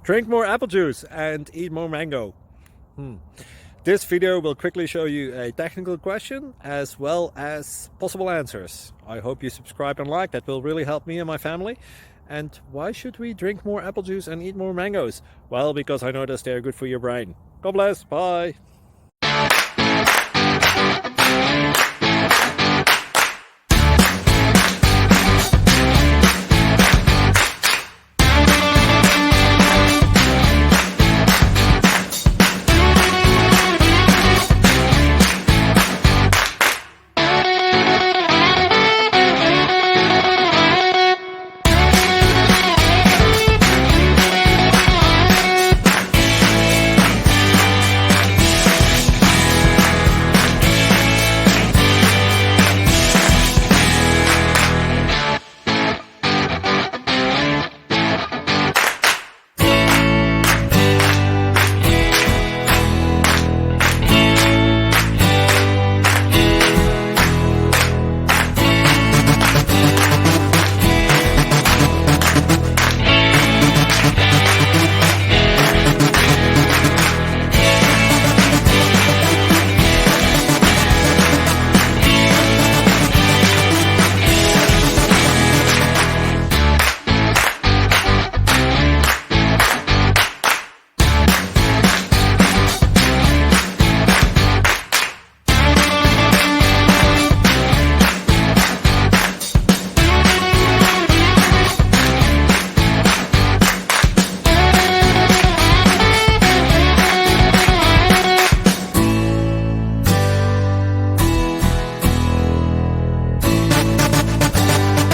Drink more apple juice and eat more mango. This video will quickly show you a technical question as well as possible answers. I hope you subscribe and like, that will really help me and my family. And why should we drink more apple juice and eat more mangoes? Well, because I noticed they're good for your brain. God bless, bye!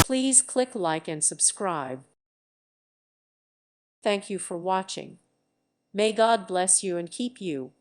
Please click like and subscribe. Thank you for watching. May God bless you and keep you.